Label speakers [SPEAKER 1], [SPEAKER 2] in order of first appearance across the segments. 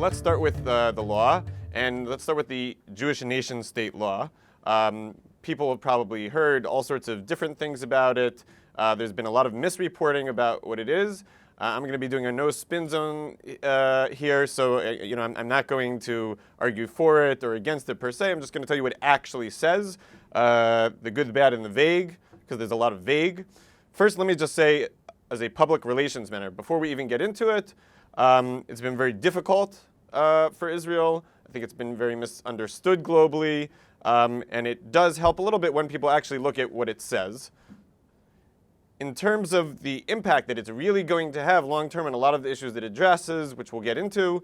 [SPEAKER 1] let's start with the law, and let's start with the Jewish nation-state law. People have probably heard all sorts of different things about it. There's been a lot of misreporting about what it is. I'm going to be doing a no spin zone here, so I'm not going to argue for it or against it per se. I'm just going to tell you what it actually says, the good, the bad, and the vague, because there's a lot of vague. First, let me just say, as a public relations matter, before we even get into it, it's been very difficult for Israel. I think it's been very misunderstood globally, and it does help a little bit when people actually look at what it says. In terms of the impact that it's really going to have long-term on a lot of the issues that it addresses, which we'll get into,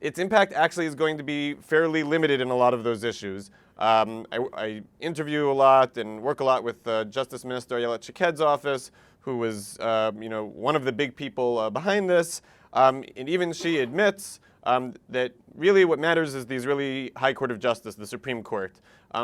[SPEAKER 1] its impact actually is going to be fairly limited in a lot of those issues. I interview a lot and work a lot with Justice Minister Ayelet Shaked's office, who was one of the big people behind this. And even she admits that really what matters is the Israeli High Court of Justice, the Supreme Court,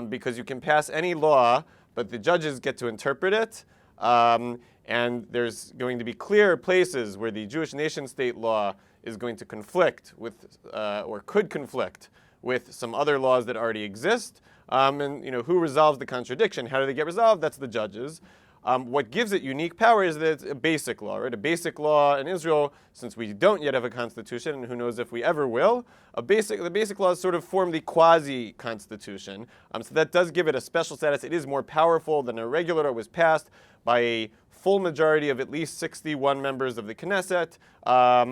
[SPEAKER 1] because you can pass any law, but the judges get to interpret it. And there's going to be clear places where the Jewish nation-state law is going to conflict with, or could conflict with some other laws that already exist. And who resolves the contradiction? How do they get resolved? That's the judges. What gives it unique power is that it's a basic law, right? A basic law in Israel, since we don't yet have a constitution, and who knows if we ever will, the basic laws sort of form the quasi-constitution. So that does give it a special status. It is more powerful than a regular law. It was passed by a full majority of at least 61 members of the Knesset,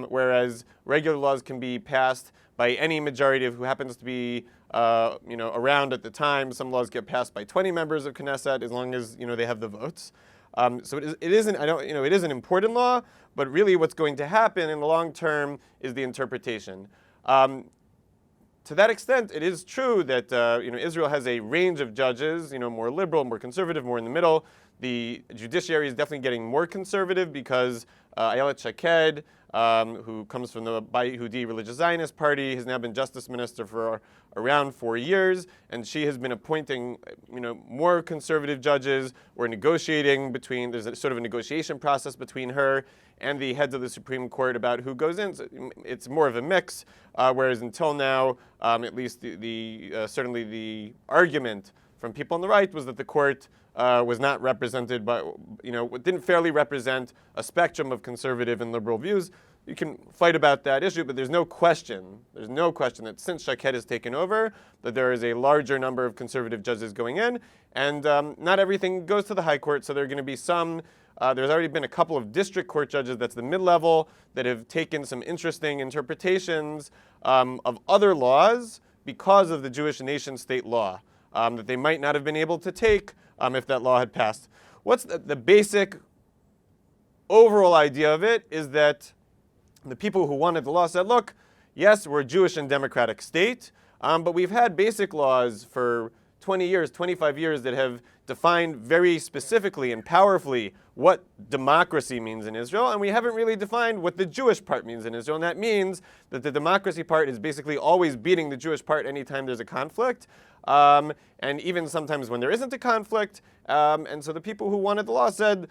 [SPEAKER 1] whereas regular laws can be passed by any majority of who happens to be around at the time. Some laws get passed by 20 members of Knesset as long as they have the votes. So it isn't an important law, but really what's going to happen in the long term is the interpretation. To that extent, it is true that Israel has a range of judges, more liberal, more conservative, more in the middle. The judiciary is definitely getting more conservative because Ayelet Shaked, who comes from the Bayit Yehudi religious Zionist party, has now been justice minister for around 4 years, and she has been appointing more conservative judges. We're negotiating there's a sort of a negotiation process between her and the heads of the Supreme Court about who goes in. So it's more of a mix, whereas until now, at least certainly the argument from people on the right was that the court was not represented by, didn't fairly represent a spectrum of conservative and liberal views. You can fight about that issue, but there's no question that since Shaked has taken over, that there is a larger number of conservative judges going in, and not everything goes to the High Court, so there are going to be some. There's already been a couple of district court judges, that's the mid-level, that have taken some interesting interpretations of other laws because of the Jewish nation-state law that they might not have been able to take if that law had passed. What's the basic overall idea of it is that the people who wanted the law said, look, yes, we're a Jewish and democratic state, but we've had basic laws for 20 years, 25 years that have defined very specifically and powerfully what democracy means in Israel, and we haven't really defined what the Jewish part means in Israel, and that means that the democracy part is basically always beating the Jewish part anytime there's a conflict, and even sometimes when there isn't a conflict. And so the people who wanted the law said,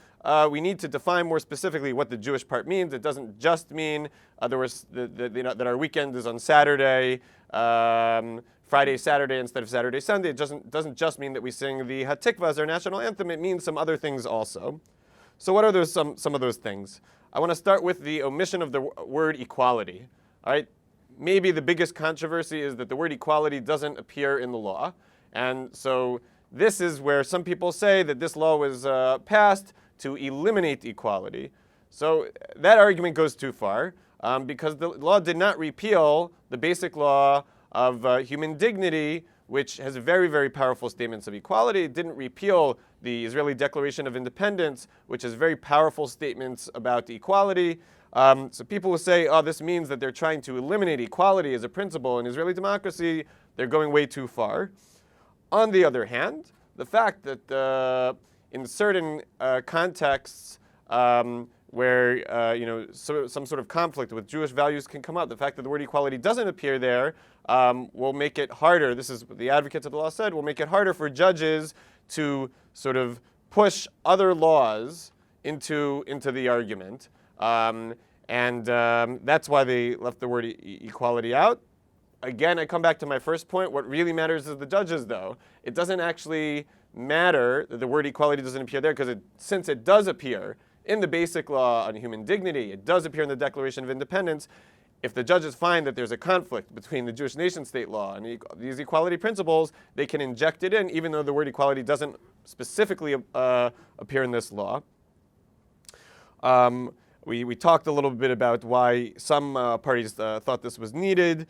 [SPEAKER 1] we need to define more specifically what the Jewish part means. It doesn't just mean that our weekend is on Saturday, Friday, Saturday instead of Saturday, Sunday. It doesn't just mean that we sing the Hatikvah as our national anthem. It means some other things also. So what are some of those things? I want to start with the omission of the word equality. All right. Maybe the biggest controversy is that the word equality doesn't appear in the law. And so this is where some people say that this law was passed to eliminate equality. So that argument goes too far because the law did not repeal the basic law of human dignity, which has very, very powerful statements of equality. It didn't repeal the Israeli Declaration of Independence, which has very powerful statements about equality. So people will say, oh, this means that they're trying to eliminate equality as a principle in Israeli democracy. They're going way too far. On the other hand, the fact that in certain contexts where some sort of conflict with Jewish values can come up, the fact that the word equality doesn't appear there will make it harder. This is what the advocates of the law said, will make it harder for judges to sort of push other laws into the argument. And that's why they left the word equality out. Again, I come back to my first point. What really matters is the judges, though. It doesn't actually matter that the word equality doesn't appear there, because since it does appear in the Basic Law on Human Dignity, it does appear in the Declaration of Independence. If the judges find that there's a conflict between the Jewish nation-state law and these equality principles, they can inject it in, even though the word equality doesn't specifically appear in this law. We talked a little bit about why some parties thought this was needed.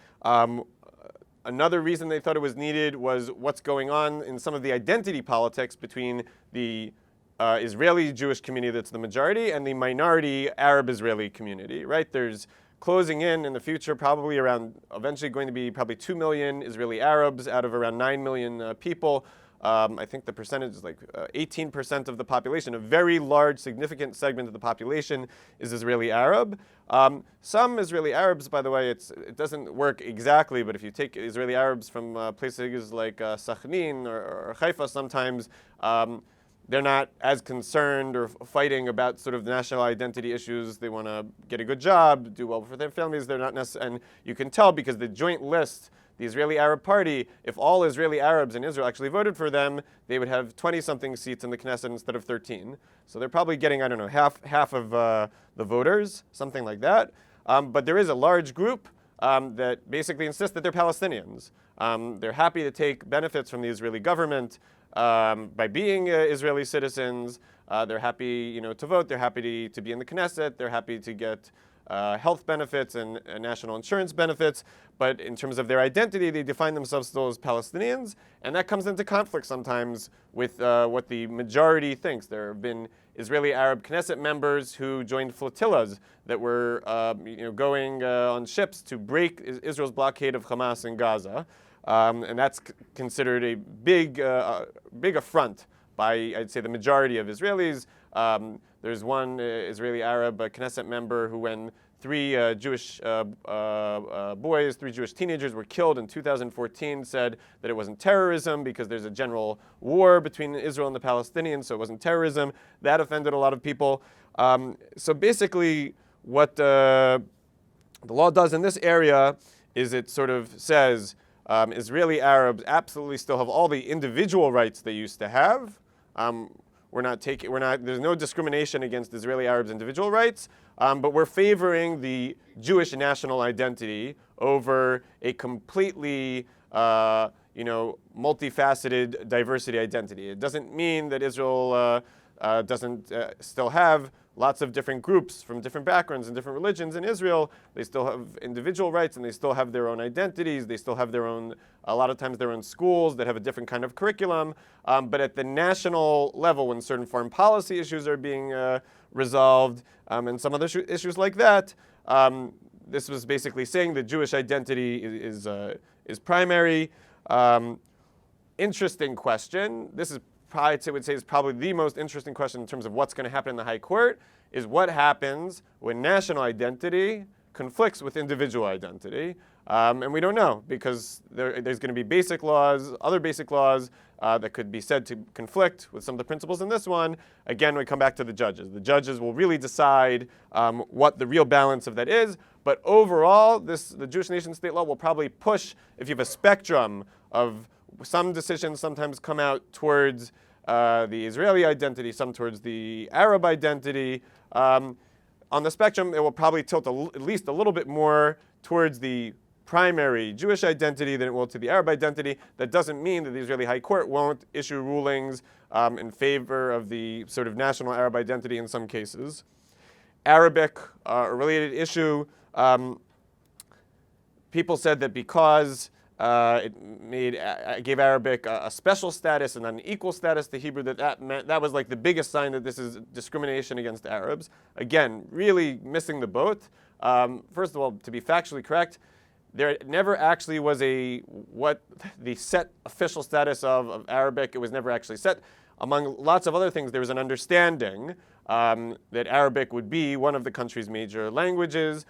[SPEAKER 1] Another reason they thought it was needed was what's going on in some of the identity politics between the Israeli Jewish community that's the majority and the minority Arab Israeli community, right? There's closing in the future, probably around, eventually going to be probably 2 million Israeli Arabs out of around 9 million people. I think the percentage is like 18% of the population. A very large, significant segment of the population is Israeli Arab. Some Israeli Arabs, by the way, it doesn't work exactly, but if you take Israeli Arabs from places like Sakhnin or Haifa, sometimes they're not as concerned or fighting about sort of the national identity issues. They want to get a good job, do well for their families. They're not necessarily, and you can tell because the joint list, the Israeli Arab Party, if all Israeli Arabs in Israel actually voted for them, they would have 20-something seats in the Knesset instead of 13. So they're probably getting, I don't know, half of the voters, something like that. But there is a large group that basically insists that they're Palestinians. They're happy to take benefits from the Israeli government by being Israeli citizens. They're happy, to vote. They're happy to be in the Knesset. They're happy to get health benefits and national insurance benefits. But in terms of their identity, they define themselves still as Palestinians. And that comes into conflict sometimes with what the majority thinks. There have been Israeli Arab Knesset members who joined flotillas that were going on ships to break Israel's blockade of Hamas in Gaza. And that's considered a big affront by, I'd say, the majority of Israelis. There's one Israeli Arab Knesset member who, when three Jewish teenagers were killed in 2014, said that it wasn't terrorism because there's a general war between Israel and the Palestinians, so it wasn't terrorism. That offended a lot of people. So basically, what the law does in this area is it sort of says Israeli Arabs absolutely still have all the individual rights they used to have. There's no discrimination against Israeli Arabs' individual rights, but we're favoring the Jewish national identity over a completely, multifaceted diversity identity. It doesn't mean that Israel doesn't still have lots of different groups from different backgrounds and different religions in Israel. They still have individual rights and they still have their own identities. They still have their own, a lot of times their own schools that have a different kind of curriculum. But at the national level, when certain foreign policy issues are being resolved and some other issues like that, this was basically saying the Jewish identity is primary. Interesting question. This is I would say is probably the most interesting question in terms of what's going to happen in the High Court, is what happens when national identity conflicts with individual identity. And we don't know, because there's going to be basic laws, other basic laws that could be said to conflict with some of the principles in this one. Again, we come back to the judges. The judges will really decide what the real balance of that is. But overall, the Jewish nation-state law will probably push, if you have a spectrum of some decisions sometimes come out towards the Israeli identity, some towards the Arab identity. On the spectrum, it will probably tilt at least a little bit more towards the primary Jewish identity than it will to the Arab identity. That doesn't mean that the Israeli High Court won't issue rulings in favor of the sort of national Arab identity in some cases. Arabic, a related issue, people said that because it gave Arabic a special status and an equal status to Hebrew, that was like the biggest sign that this is discrimination against Arabs. Again, really missing the boat. First of all, to be factually correct, there never actually was what the set official status of Arabic. It was never actually set. Among lots of other things, there was an understanding that Arabic would be one of the country's major languages,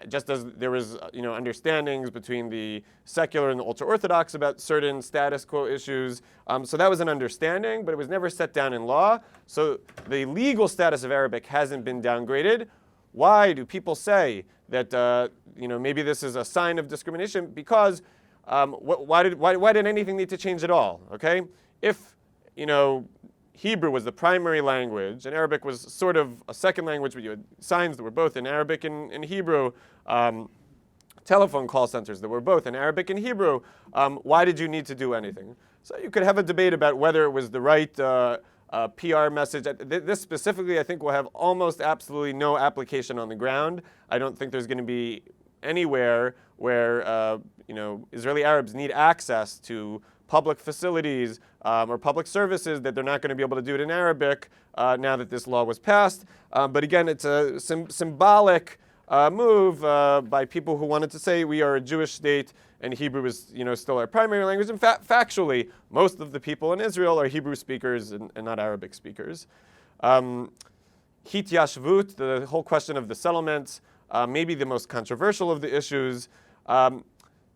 [SPEAKER 1] just as there was understandings between the secular and the ultra-Orthodox about certain status quo issues. So that was an understanding, but it was never set down in law. So the legal status of Arabic hasn't been downgraded. Why do people say that maybe this is a sign of discrimination? Because why did anything need to change at all? Okay, if Hebrew was the primary language and Arabic was sort of a second language, but you had signs that were both in Arabic and Hebrew, telephone call centers that were both in Arabic and Hebrew, why did you need to do anything? So you could have a debate about whether it was the right PR message. This specifically, I think, will have almost absolutely no application on the ground. I don't think there's going to be anywhere where Israeli Arabs need access to public facilities or public services that they're not going to be able to do it in Arabic now that this law was passed. But again, it's a symbolic move by people who wanted to say we are a Jewish state and Hebrew is still our primary language. In fact, factually, most of the people in Israel are Hebrew speakers and not Arabic speakers. Hityashvut, the whole question of the settlements, maybe the most controversial of the issues. The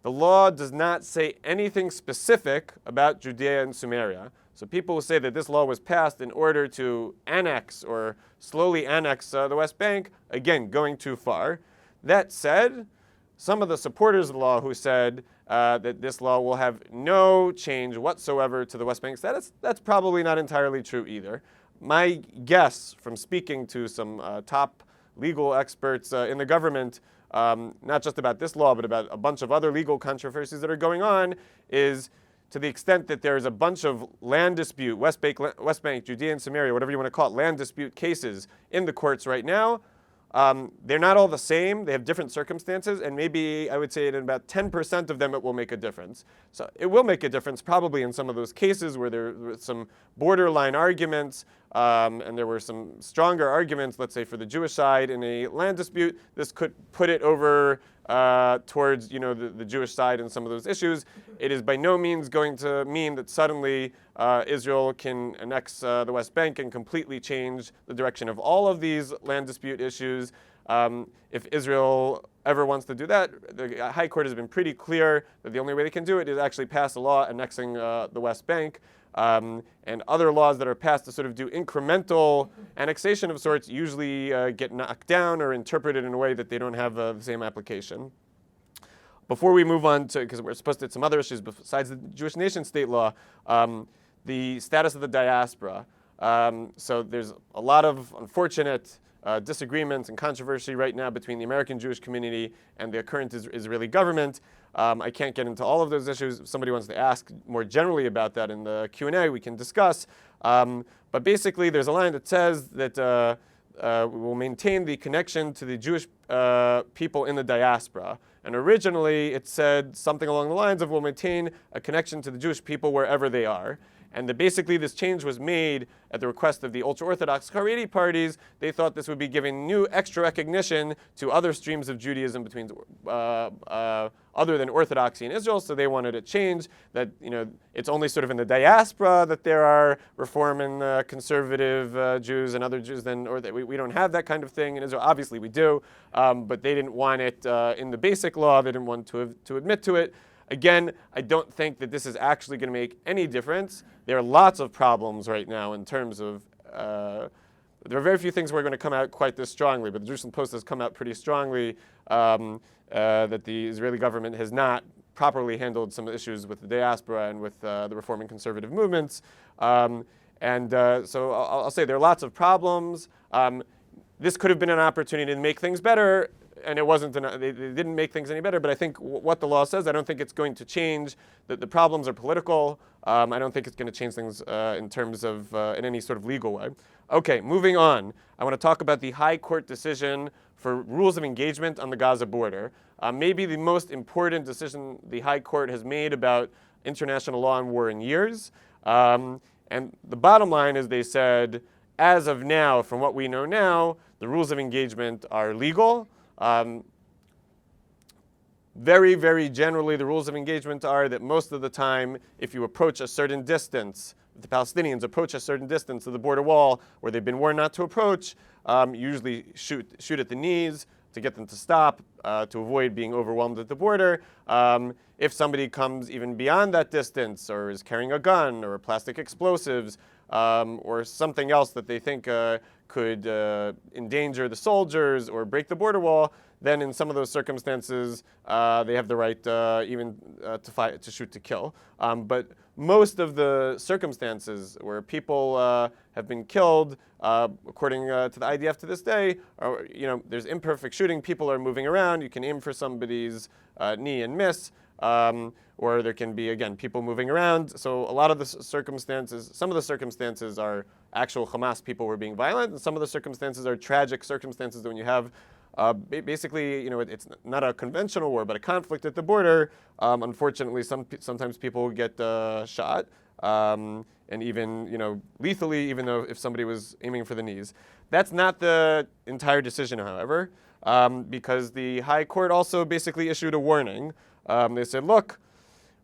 [SPEAKER 1] law does not say anything specific about Judea and Samaria. So people who say that this law was passed in order to annex or slowly annex the West Bank, again, going too far. That said, some of the supporters of the law who said that this law will have no change whatsoever to the West Bank status, that's probably not entirely true either. My guess from speaking to some top legal experts in the government, not just about this law, but about a bunch of other legal controversies that are going on, is to the extent that there's a bunch of land dispute, West Bank, Judea and Samaria, whatever you want to call it, land dispute cases in the courts right now. They're not all the same. They have different circumstances, and maybe I would say in about 10% of them it will make a difference. So it will make a difference probably in some of those cases where there were some borderline arguments, and there were some stronger arguments, let's say for the Jewish side in a land dispute. This could put it over towards the Jewish side in some of those issues. It is by no means going to mean that suddenly Israel can annex the West Bank and completely change the direction of all of these land dispute issues. If Israel ever wants to do that, the High Court has been pretty clear that the only way they can do it is actually pass a law annexing the West Bank. And other laws that are passed to sort of do incremental annexation of sorts usually get knocked down or interpreted in a way that they don't have the same application. Before we move on to, because we're supposed to hit some other issues besides the Jewish nation state law, the status of the diaspora. So there's a lot of unfortunate disagreements and controversy right now between the American Jewish community and the current Israeli government. I can't get into all of those issues. If somebody wants to ask more generally about that in the Q&A, we can discuss. But basically, there's a line that says that we will maintain the connection to the Jewish people in the diaspora. And originally, it said something along the lines of we'll maintain a connection to the Jewish people wherever they are. And basically this change was made at the request of the ultra-Orthodox Haredi parties. They thought this would be giving new extra recognition to other streams of Judaism between other than Orthodoxy in Israel. So they wanted a change that it's only sort of in the diaspora that there are Reform and conservative Jews and other Jews. Or that we don't have that kind of thing in Israel. Obviously we do, but they didn't want it in the basic law. They didn't want to admit to it. Again, I don't think that this is actually going to make any difference. There are lots of problems right now in terms of, there are very few things where are going to come out quite this strongly, but the Jerusalem Post has come out pretty strongly that the Israeli government has not properly handled some issues with the diaspora and with the Reform and conservative movements. So I'll say there are lots of problems. This could have been an opportunity to make things better. And it wasn't, they didn't make things any better, but I think what the law says, I don't think it's going to change. The problems are political. I don't think it's going to change things in terms of, in any sort of legal way. Okay, moving on. I want to talk about the High Court decision for rules of engagement on the Gaza border. Maybe the most important decision the High Court has made about international law and war in years. And the bottom line is they said, as of now, from what we know now, the rules of engagement are legal. Very, very generally, the rules of engagement are that most of the time, if you approach a certain distance, if the Palestinians approach a certain distance of the border wall where they've been warned not to approach, usually shoot at the knees to get them to stop, to avoid being overwhelmed at the border. if somebody comes even beyond that distance or is carrying a gun or plastic explosives or something else that they think could endanger the soldiers or break the border wall, then in some of those circumstances, they have the right even to shoot to kill. But most of the circumstances where people have been killed, according to the IDF to this day, are, there's imperfect shooting. People are moving around. You can aim for somebody's knee and miss. Or there can be, again, people moving around. So a lot of the circumstances, some of the circumstances are actual Hamas people who are being violent, and some of the circumstances are tragic circumstances when you have basically, it's not a conventional war, but a conflict at the border. Unfortunately, sometimes people get shot, and even, lethally, even though if somebody was aiming for the knees. That's not the entire decision, however, because the High Court also basically issued a warning. They said, look,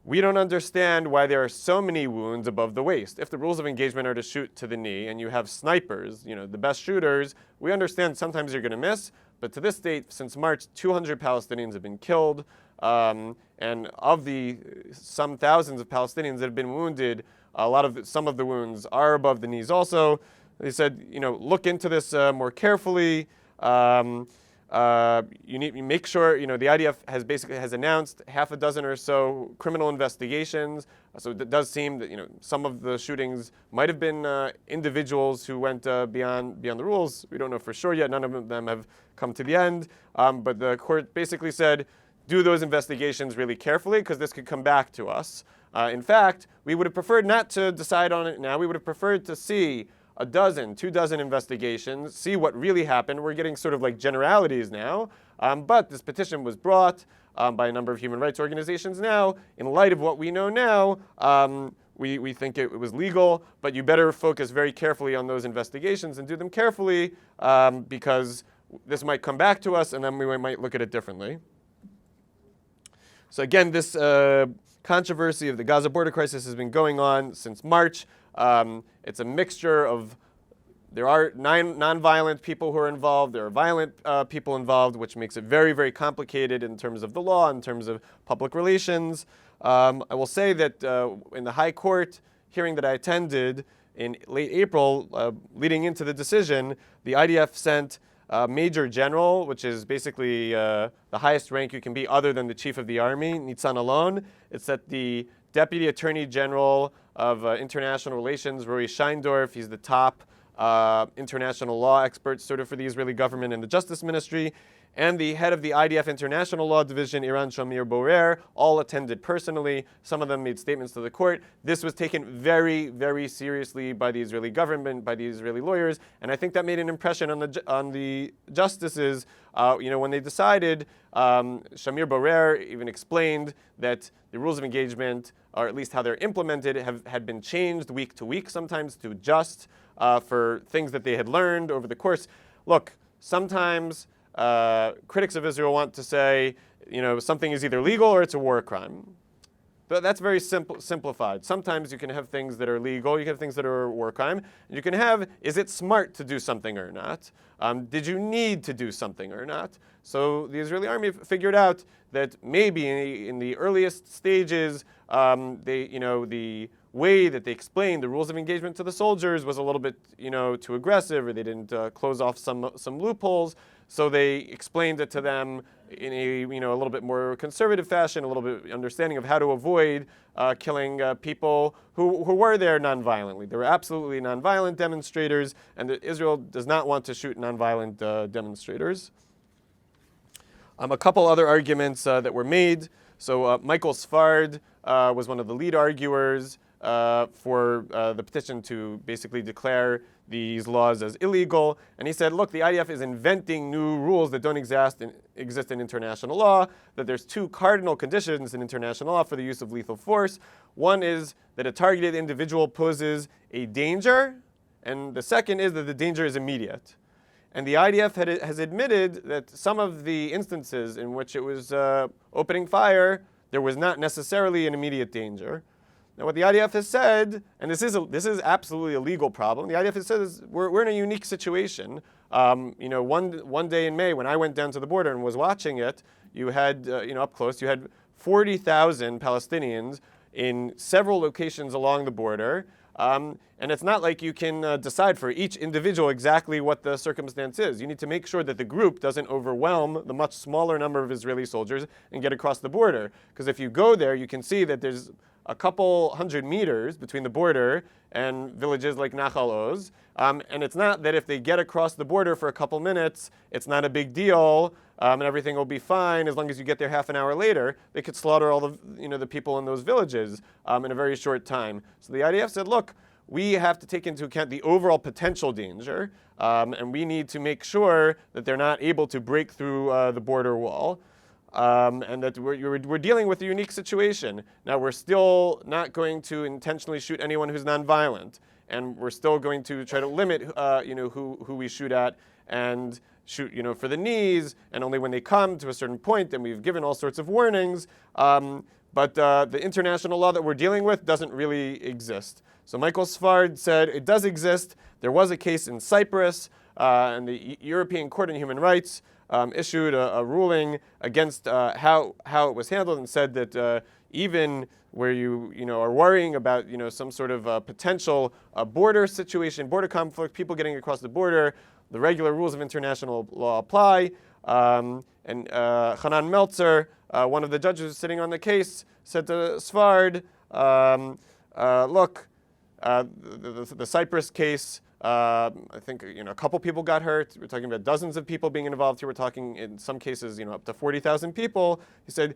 [SPEAKER 1] we don't understand why there are so many wounds above the waist. If the rules of engagement are to shoot to the knee and you have snipers, the best shooters, we understand sometimes you're going to miss. But to this date, since March, 200 Palestinians have been killed. And of the some thousands of Palestinians that have been wounded, some of the wounds are above the knees also. They said, look into this more carefully. You need to make sure, the IDF has announced half a dozen or so criminal investigations. So it does seem that, some of the shootings might have been individuals who went beyond the rules. We don't know for sure yet. None of them have come to the end. But the court basically said, do those investigations really carefully because this could come back to us. In fact, we would have preferred not to decide on it now. We would have preferred to see a dozen, 24 investigations, see what really happened. We're getting sort of like generalities now. But this petition was brought by a number of human rights organizations now. In light of what we know now, we think it was legal, but you better focus very carefully on those investigations and do them carefully because this might come back to us and then we might look at it differently. So again, this controversy of the Gaza border crisis has been going on since March. It's a mixture of, there are non-violent people who are involved, there are violent people involved, which makes it very, very complicated in terms of the law, in terms of public relations. I will say that in the High Court hearing that I attended in late April, leading into the decision, the IDF sent Major General, which is basically the highest rank you can be other than the Chief of the Army, Nitzan alone. It's that the Deputy Attorney General of International Relations, Roy Scheindorf, he's the top international law expert sort of for the Israeli government and the Justice Ministry, and the head of the IDF International Law Division, Iran Shamir Borer, all attended personally. Some of them made statements to the court. This was taken very, very seriously by the Israeli government, by the Israeli lawyers, and I think that made an impression on the justices. When they decided, Shamir Borer even explained that the rules of engagement, or at least how they're implemented, had been changed week to week, sometimes to adjust for things that they had learned over the course. Look, sometimes critics of Israel want to say, something is either legal or it's a war crime. But that's very simplified. Sometimes you can have things that are legal, you can have things that are a war crime, and you can have, is it smart to do something or not? Did you need to do something or not? So the Israeli army figured out that maybe in the earliest stages, the way that they explained the rules of engagement to the soldiers was a little bit, too aggressive, or they didn't close off some loopholes. So they explained it to them in a little bit more conservative fashion, a little bit understanding of how to avoid killing people who were there nonviolently. There were absolutely nonviolent demonstrators, and Israel does not want to shoot nonviolent demonstrators. A couple other arguments that were made. So Michael Sfard was one of the lead arguers for the petition to basically declare these laws as illegal. And he said, look, the IDF is inventing new rules that don't exist in international law, that there's two cardinal conditions in international law for the use of lethal force. One is that a targeted individual poses a danger, and the second is that the danger is immediate. And the IDF has admitted that some of the instances in which it was opening fire, there was not necessarily an immediate danger. Now, what the IDF has said, and this is absolutely a legal problem, the IDF has said is we're in a unique situation. One day in May, when I went down to the border and was watching it, you had up close, you had 40,000 Palestinians in several locations along the border. And it's not like you can decide for each individual exactly what the circumstance is. You need to make sure that the group doesn't overwhelm the much smaller number of Israeli soldiers and get across the border. Because if you go there, you can see that there's a couple hundred meters between the border and villages like Nahal Oz. And it's not that if they get across the border for a couple minutes, it's not a big deal, and everything will be fine as long as you get there half an hour later. They could slaughter all the people in those villages in a very short time. So the IDF said, look, we have to take into account the overall potential danger, and we need to make sure that they're not able to break through the border wall. And that we're dealing with a unique situation. Now, we're still not going to intentionally shoot anyone who's nonviolent, and we're still going to try to limit, who we shoot at, and shoot, for the knees, and only when they come to a certain point. And we've given all sorts of warnings. But the international law that we're dealing with doesn't really exist. So Michael Sfard said it does exist. There was a case in Cyprus, and the European Court on Human Rights issued a ruling against how it was handled, and said that even where you are worrying about some sort of potential border situation, border conflict, people getting across the border, the regular rules of international law apply. And Hanan Meltzer, one of the judges sitting on the case, said to Sfard, look, the Cyprus case, I think a couple people got hurt. We're talking about dozens of people being involved here. We're talking in some cases up to 40,000 people. He said,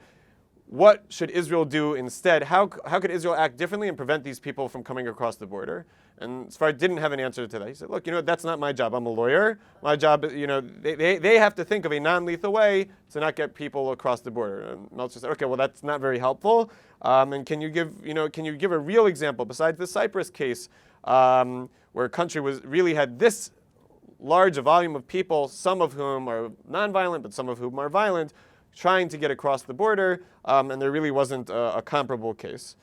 [SPEAKER 1] what should Israel do instead? How could Israel act differently and prevent these people from coming across the border? And Sfard didn't have an answer to that. He said, look, that's not my job. I'm a lawyer. My job, they have to think of a non-lethal way to not get people across the border. And Meltzer said, okay, well, that's not very helpful. And can you give a real example besides the Cyprus case, where a country really had this large a volume of people, some of whom are nonviolent, but some of whom are violent, trying to get across the border, and there really wasn't a comparable case.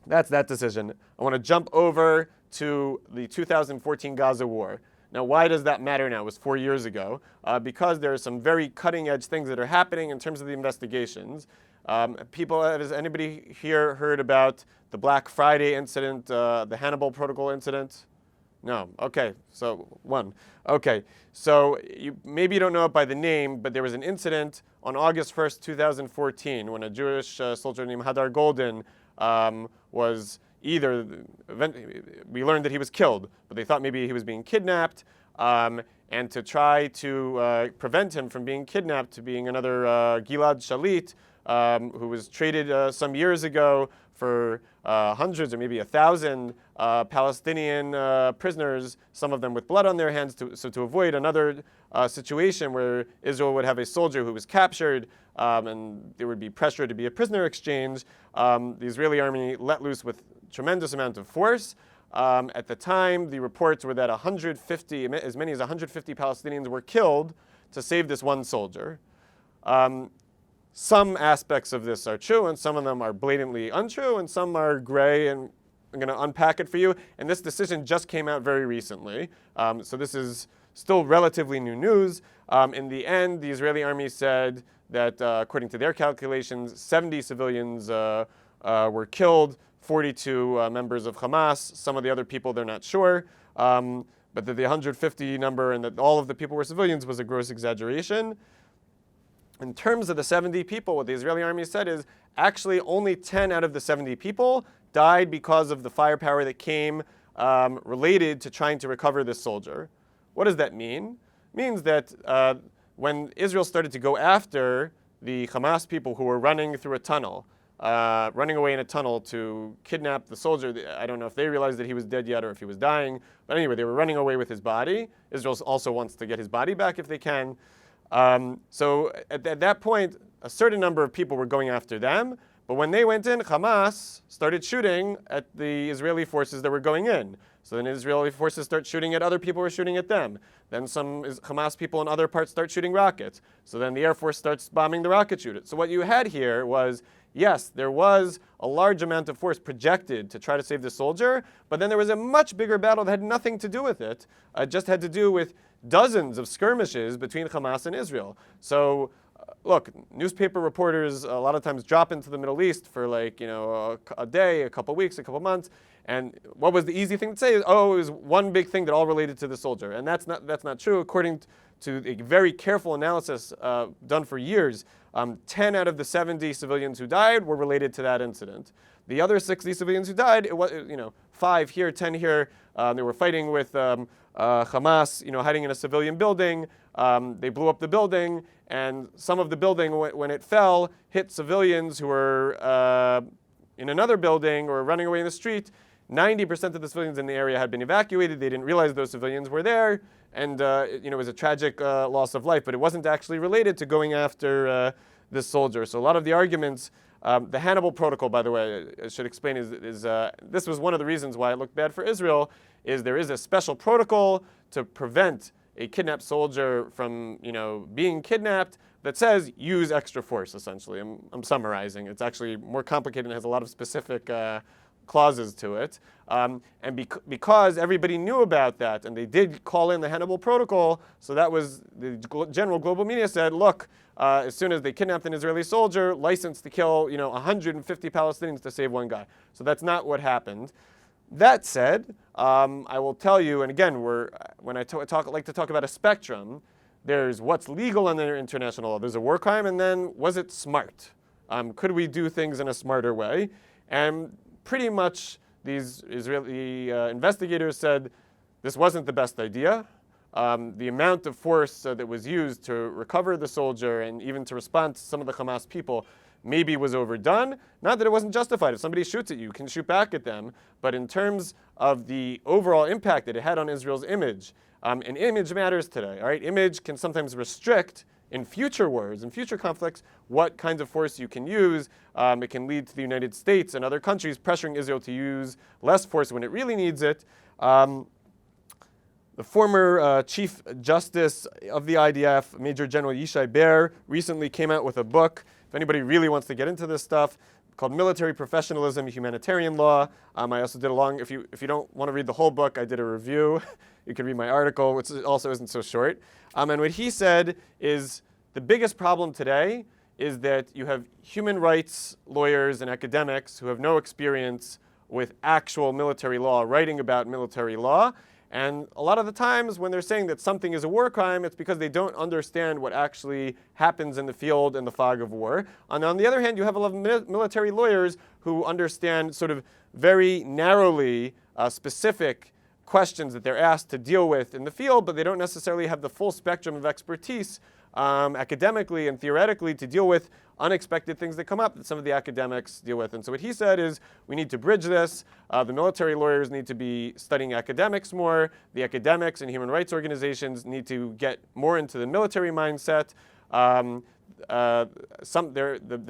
[SPEAKER 1] That's that decision. I want to jump over to the 2014 Gaza War. Now, why does that matter now? It was 4 years ago. Because there are some very cutting-edge things that are happening in terms of the investigations. Has anybody here heard about the Black Friday incident, the Hannibal Protocol incident? No. Okay. So one. Okay. So maybe you don't know it by the name, but there was an incident on August 1st, 2014, when a Jewish soldier named Hadar Golden was we learned that he was killed, but they thought maybe he was being kidnapped. And to try to prevent him from being kidnapped, to being another Gilad Shalit, who was traded some years ago for hundreds or maybe 1,000 Palestinian prisoners, some of them with blood on their hands, to avoid another situation where Israel would have a soldier who was captured and there would be pressure to be a prisoner exchange. The Israeli army let loose with tremendous amount of force. At the time, the reports were that as many as 150 Palestinians were killed to save this one soldier. Some aspects of this are true, and some of them are blatantly untrue, and some are gray, and I'm going to unpack it for you. And this decision just came out very recently, so this is still relatively new news. In the end, the Israeli army said that, according to their calculations, 70 civilians were killed, 42 members of Hamas. Some of the other people, they're not sure. But that the 150 number and that all of the people were civilians was a gross exaggeration. In terms of the 70 people, what the Israeli army said is actually only 10 out of the 70 people died because of the firepower that came related to trying to recover this soldier. What does that mean? It means that when Israel started to go after the Hamas people who were running through a tunnel, running away in a tunnel to kidnap the soldier. I don't know if they realized that he was dead yet or if he was dying. But anyway, they were running away with his body. Israel also wants to get his body back if they can. So at that point, a certain number of people were going after them. But when they went in, Hamas started shooting at the Israeli forces that were going in. So then Israeli forces start shooting at other people who are shooting at them. Then some Hamas people in other parts start shooting rockets. So then the Air Force starts bombing the rocket shooters. So what you had here was, yes, there was a large amount of force projected to try to save the soldier, but then there was a much bigger battle that had nothing to do with it. It just had to do with dozens of skirmishes between Hamas and Israel. So look, newspaper reporters a lot of times drop into the Middle East for like, a day, a couple weeks, a couple months. And what was the easy thing to say is, oh, it was one big thing that all related to the soldier. And that's not true. According to a very careful analysis done for years, 10 out of the 70 civilians who died were related to that incident. The other 60 civilians who died, it was, 5 here, 10 here. They were fighting with Hamas, hiding in a civilian building. They blew up the building, and some of the building, when it fell, hit civilians who were in another building or running away in the street. 90% of the civilians in the area had been evacuated. They didn't realize those civilians were there, and it was a tragic loss of life. But it wasn't actually related to going after this soldier. So a lot of the arguments, the Hannibal Protocol, by the way, I should explain, is this was one of the reasons why it looked bad for Israel. Is there is a special protocol to prevent a kidnapped soldier from being kidnapped that says use extra force. Essentially, I'm summarizing. It's actually more complicated and has a lot of specific clauses to it. And because everybody knew about that, and they did call in the Hannibal Protocol, so that was the general global media said, look, as soon as they kidnapped an Israeli soldier, licensed to kill 150 Palestinians to save one guy. So that's not what happened. That said, I will tell you, and again, when I like to talk about a spectrum, there's what's legal under international law. There's a war crime, and then was it smart? Could we do things in a smarter way? And pretty much these Israeli investigators said this wasn't the best idea. The amount of force that was used to recover the soldier and even to respond to some of the Hamas people maybe was overdone. Not that it wasn't justified. If somebody shoots at you, you can shoot back at them. But in terms of the overall impact that it had on Israel's image, and image matters today. All right, image can sometimes restrict in future wars, in future conflicts, what kinds of force you can use. It can lead to the United States and other countries pressuring Israel to use less force when it really needs it. The former Chief Justice of the IDF, Major General Yishai Ber, recently came out with a book, if anybody really wants to get into this stuff, called Military Professionalism, Humanitarian Law. I also did if you don't want to read the whole book, I did a review. You can read my article, which also isn't so short. And what he said is the biggest problem today is that you have human rights lawyers and academics who have no experience with actual military law, writing about military law. And a lot of the times when they're saying that something is a war crime, it's because they don't understand what actually happens in the field in the fog of war. And on the other hand, you have a lot of military lawyers who understand sort of very narrowly specific questions that they're asked to deal with in the field, but they don't necessarily have the full spectrum of expertise academically and theoretically to deal with unexpected things that come up that some of the academics deal with. And so what he said is we need to bridge this. The military lawyers need to be studying academics more. The academics and human rights organizations need to get more into the military mindset. The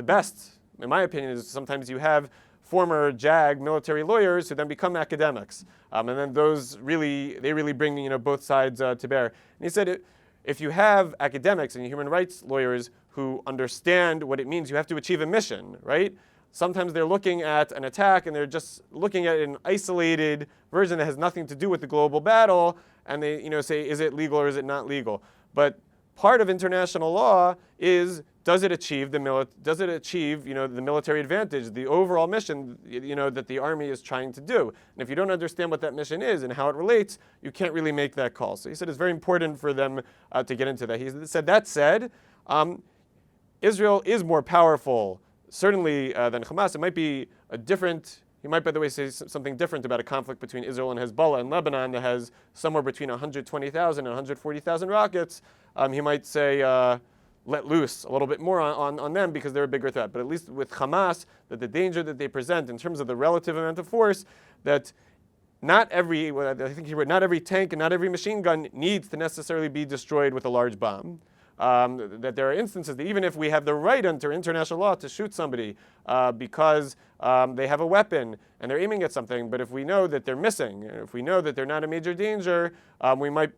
[SPEAKER 1] best, in my opinion, is sometimes you have former JAG military lawyers who then become academics. And then those really bring both sides to bear. And he said if you have academics and human rights lawyers who understand what it means, you have to achieve a mission, right? Sometimes they're looking at an attack and they're just looking at an isolated version that has nothing to do with the global battle, and they say, is it legal or is it not legal? But part of international law is, does it achieve the military advantage, the overall mission that the army is trying to do? And if you don't understand what that mission is and how it relates, you can't really make that call. So he said it's very important for them to get into that. He said, that said, Israel is more powerful, certainly than Hamas. It might be he might, by the way, say something different about a conflict between Israel and Hezbollah in Lebanon that has somewhere between 120,000 and 140,000 rockets. He might say, let loose a little bit more on them because they're a bigger threat. But at least with Hamas, that the danger that they present in terms of the relative amount of force, that not every tank and not every machine gun needs to necessarily be destroyed with a large bomb. That there are instances that even if we have the right under international law to shoot somebody because they have a weapon and they're aiming at something, but if we know that they're missing, if we know that they're not a major danger, we might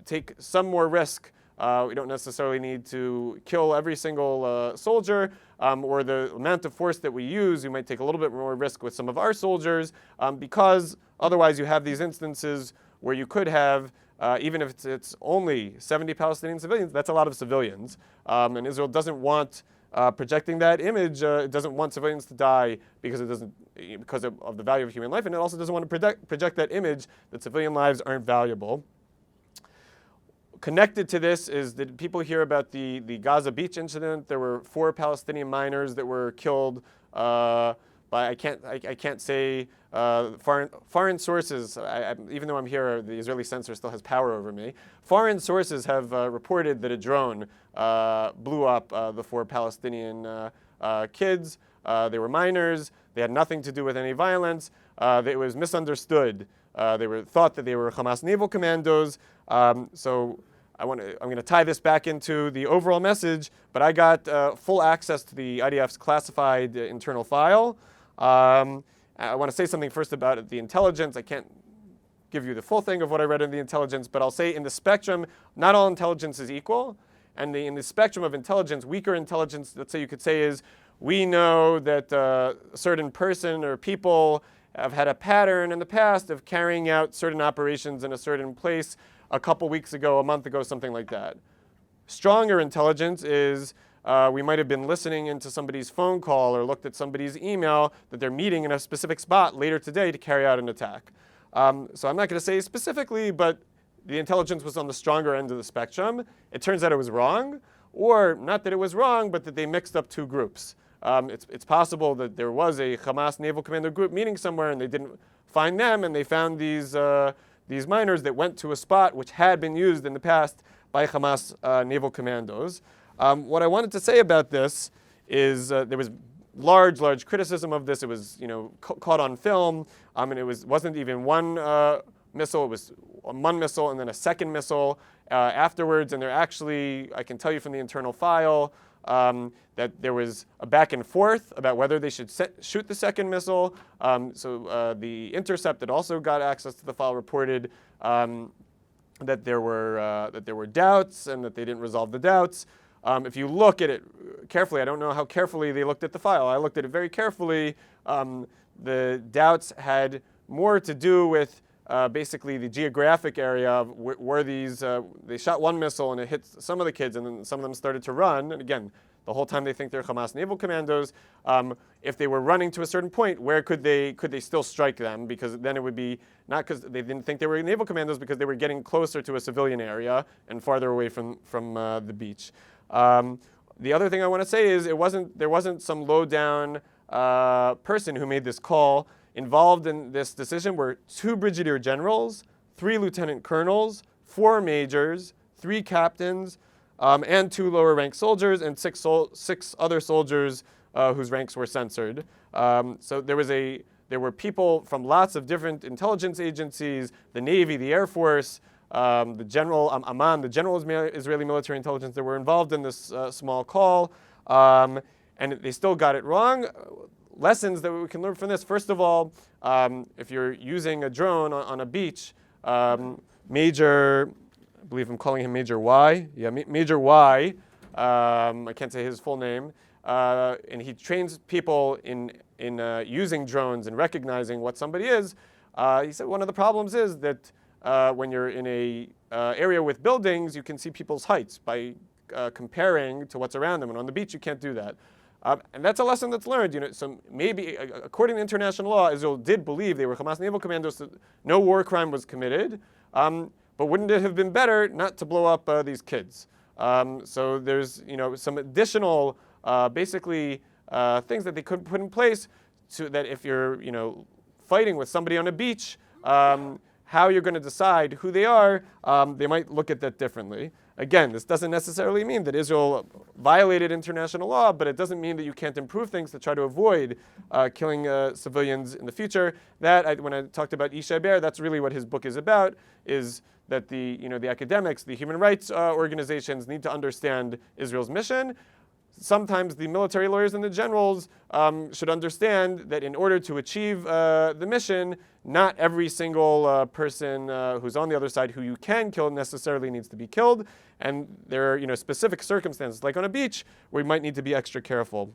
[SPEAKER 1] take some more risk. We don't necessarily need to kill every single soldier, or the amount of force that we use, we might take a little bit more risk with some of our soldiers, because otherwise you have these instances where you could have even if it's only 70 Palestinian civilians, that's a lot of civilians. And Israel doesn't want projecting that image. It doesn't want civilians to die because of the value of human life, and it also doesn't want to project that image that civilian lives aren't valuable. Connected to this is that people hear about the Gaza beach incident. There were 4 Palestinian miners that were killed by I can't say foreign sources. Even though I'm here, the Israeli censor still has power over me. Foreign sources have reported that a drone blew up the 4 Palestinian kids. They were minors. They had nothing to do with any violence. It was misunderstood. They were thought that they were Hamas naval commandos. So I'm going to tie this back into the overall message, but I got full access to the IDF's classified internal file. I want to say something first about the intelligence. I can't give you the full thing of what I read in the intelligence, but I'll say in the spectrum, not all intelligence is equal. And in the spectrum of intelligence, weaker intelligence, let's say you could say is, we know that a certain person or people have had a pattern in the past of carrying out certain operations in a certain place a couple weeks ago, a month ago, something like that. Stronger intelligence is we might have been listening into somebody's phone call or looked at somebody's email that they're meeting in a specific spot later today to carry out an attack. So I'm not going to say specifically, but the intelligence was on the stronger end of the spectrum. It turns out it was wrong, or not that it was wrong, but that they mixed up 2 groups. It's possible that there was a Hamas naval commando group meeting somewhere and they didn't find them, and they found these miners that went to a spot which had been used in the past by Hamas naval commandos. What I wanted to say about this is there was large criticism of this. It was caught on film, and it wasn't even one missile. It was one missile and then a second missile afterwards. And there actually, I can tell you from the internal file, that there was a back and forth about whether they should shoot the second missile. So the Intercept that also got access to the file reported that there were doubts and that they didn't resolve the doubts. If you look at it carefully, I don't know how carefully they looked at the file. I looked at it very carefully. The doubts had more to do with basically the geographic area of where these, they shot one missile and it hit some of the kids, and then some of them started to run. And again, the whole time they think they're Hamas naval commandos. If they were running to a certain point, where could they still strike them? Because then it would be not because they didn't think they were naval commandos, because they were getting closer to a civilian area and farther away from the beach. The other thing I want to say is there wasn't some low-down person who made this call. Involved in this decision were 2 brigadier generals, 3 lieutenant colonels, 4 majors, 3 captains, and 2 lower-ranked soldiers, and 6 other soldiers whose ranks were censored. So there were people from lots of different intelligence agencies, the Navy, the Air Force, the general Amman, the general Israeli military intelligence, that were involved in this small call, and they still got it wrong. Lessons that we can learn from this. First of all, if you're using a drone on a beach, Major, I believe I'm calling him Major Y. Yeah, Major Y. I can't say his full name. And he trains people in using drones and recognizing what somebody is. He said one of the problems is that when you're in a area with buildings, you can see people's heights by comparing to what's around them. And on the beach, you can't do that. And that's a lesson that's learned. So maybe, according to international law, Israel did believe they were Hamas naval commandos, so no war crime was committed. But wouldn't it have been better not to blow up these kids? So there's some additional, basically, things that they could put in place so that if you're fighting with somebody on a beach, how you're going to decide who they are, they might look at that differently. Again, this doesn't necessarily mean that Israel violated international law, but it doesn't mean that you can't improve things to try to avoid killing civilians in the future. When I talked about Ishay Bear, that's really what his book is about, is that the academics, the human rights organizations need to understand Israel's mission. Sometimes the military lawyers and the generals should understand that in order to achieve the mission, not every single person who's on the other side who you can kill necessarily needs to be killed. And there are specific circumstances, like on a beach, where we might need to be extra careful.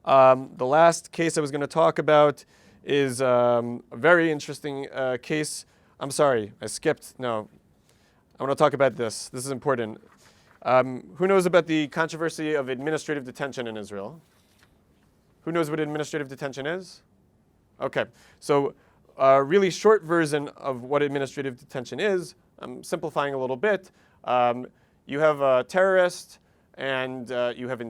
[SPEAKER 1] The last case I was going to talk about is a very interesting case I'm sorry, I skipped. No, I want to talk about this. This is important. Who knows about the controversy of administrative detention in Israel? Who knows what administrative detention is? Okay, so a really short version of what administrative detention is, I'm simplifying a little bit. You have a terrorist and you have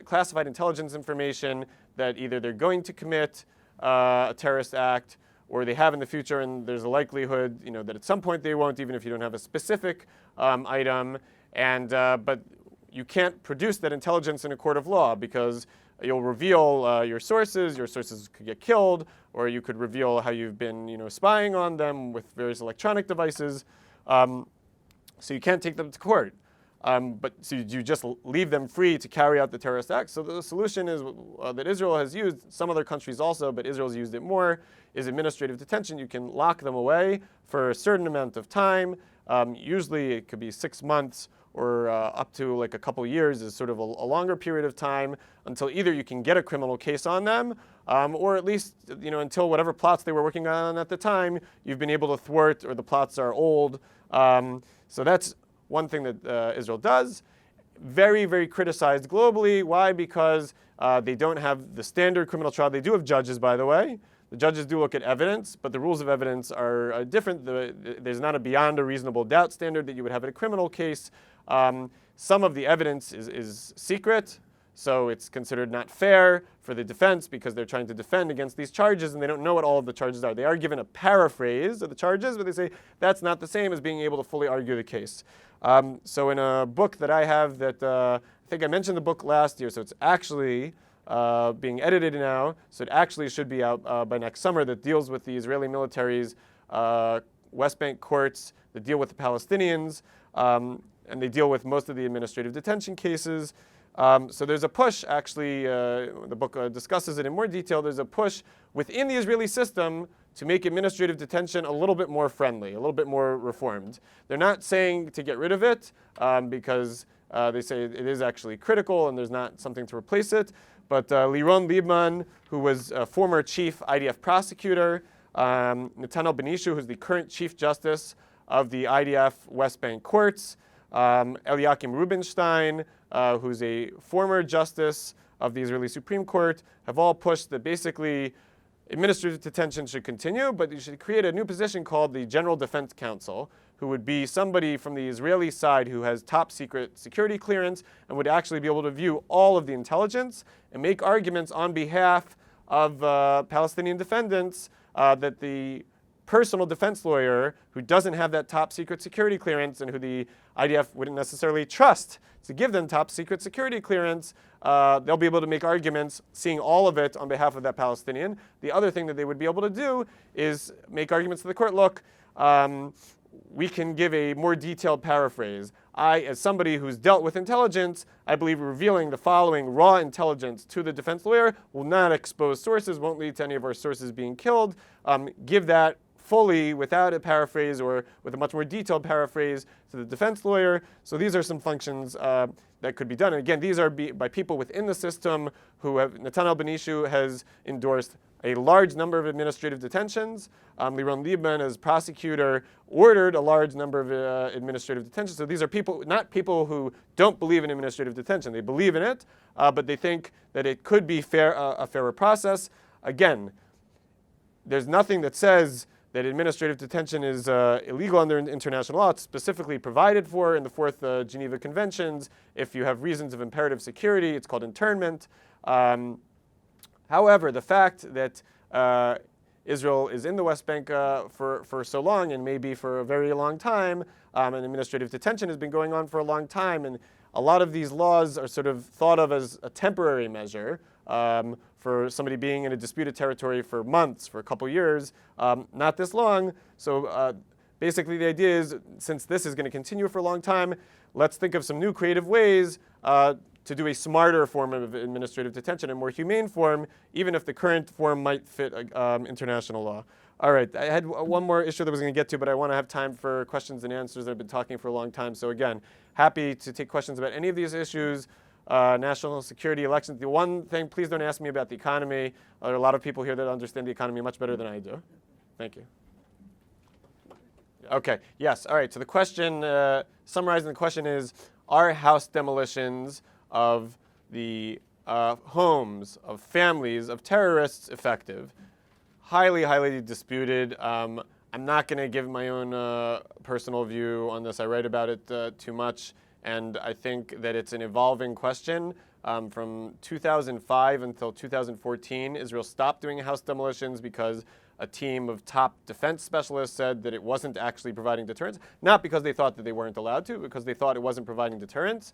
[SPEAKER 1] classified intelligence information that either they're going to commit a terrorist act or they have in the future, and there's a likelihood that at some point they won't, even if you don't have a specific item. But you can't produce that intelligence in a court of law because you'll reveal your sources could get killed, or you could reveal how you've been spying on them with various electronic devices. So you can't take them to court. So you just leave them free to carry out the terrorist acts. So the solution is that Israel has used, some other countries also, but Israel's used it more, is administrative detention. You can lock them away for a certain amount of time. Usually it could be 6 months or up to like a couple years is sort of a longer period of time until either you can get a criminal case on them, or at least until whatever plots they were working on at the time, you've been able to thwart, or the plots are old. So that's one thing that Israel does. Very, very criticized globally. Why? Because they don't have the standard criminal trial. They do have judges, by the way. The judges do look at evidence, but the rules of evidence are different. There's not a beyond a reasonable doubt standard that you would have in a criminal case. Some of the evidence is secret, so it's considered not fair for the defense because they're trying to defend against these charges and they don't know what all of the charges are. They are given a paraphrase of the charges, but they say that's not the same as being able to fully argue the case. So in a book that I have that I think I mentioned the book last year, so it's actually being edited now, so it actually should be out by next summer, that deals with the Israeli military's West Bank courts that deal with the Palestinians, and they deal with most of the administrative detention cases. So there's a push, actually, the book discusses it in more detail, there's a push within the Israeli system to make administrative detention a little bit more friendly, a little bit more reformed. They're not saying to get rid of it because they say it is actually critical and there's not something to replace it. But Liron Liebman, who was a former chief IDF prosecutor, Netanel Benishu, who's the current chief justice of the IDF West Bank courts, Eliakim Rubinstein, who's a former justice of the Israeli Supreme Court, have all pushed that basically administrative detention should continue, but you should create a new position called the General Defense Counsel, who would be somebody from the Israeli side who has top secret security clearance and would actually be able to view all of the intelligence and make arguments on behalf of Palestinian defendants that the personal defense lawyer who doesn't have that top secret security clearance and who the IDF wouldn't necessarily trust to give them top secret security clearance, they'll be able to make arguments seeing all of it on behalf of that Palestinian. The other thing that they would be able to do is make arguments to the court, look, we can give a more detailed paraphrase. I, as somebody who's dealt with intelligence, I believe revealing the following raw intelligence to the defense lawyer will not expose sources, won't lead to any of our sources being killed. Give that fully without a paraphrase or with a much more detailed paraphrase to the defense lawyer. So these are some functions that could be done. And again, these are by people within the system who have, Netanel Benishu has endorsed a large number of administrative detentions. Liron Liebman, as prosecutor, ordered a large number of administrative detentions. So these are people, not people who don't believe in administrative detention. They believe in it, but they think that it could be a fairer process. Again, there's nothing that says that administrative detention is illegal under international law. It's specifically provided for in the Fourth Geneva Conventions. If you have reasons of imperative security, it's called internment. However, the fact that Israel is in the West Bank for so long, and maybe for a very long time, and administrative detention has been going on for a long time, and a lot of these laws are sort of thought of as a temporary measure for somebody being in a disputed territory for months, for a couple years, not this long. So basically the idea is, since this is going to continue for a long time, let's think of some new creative ways to do a smarter form of administrative detention, a more humane form, even if the current form might fit international law. All right, I had one more issue that I was going to get to, but I want to have time for questions and answers. I've been talking for a long time. So again, happy to take questions about any of these issues, national security, elections. The one thing, please don't ask me about the economy. There are a lot of people here that understand the economy much better than I do. Thank you. Okay, yes, all right. So the question, summarizing the question is, are house demolitions of the homes, of families, of terrorists effective? Highly, highly disputed. I'm not going to give my own personal view on this. I write about it too much, and I think that it's an evolving question. From 2005 until 2014, Israel stopped doing house demolitions because a team of top defense specialists said that it wasn't actually providing deterrence, not because they thought that they weren't allowed to, because they thought it wasn't providing deterrence.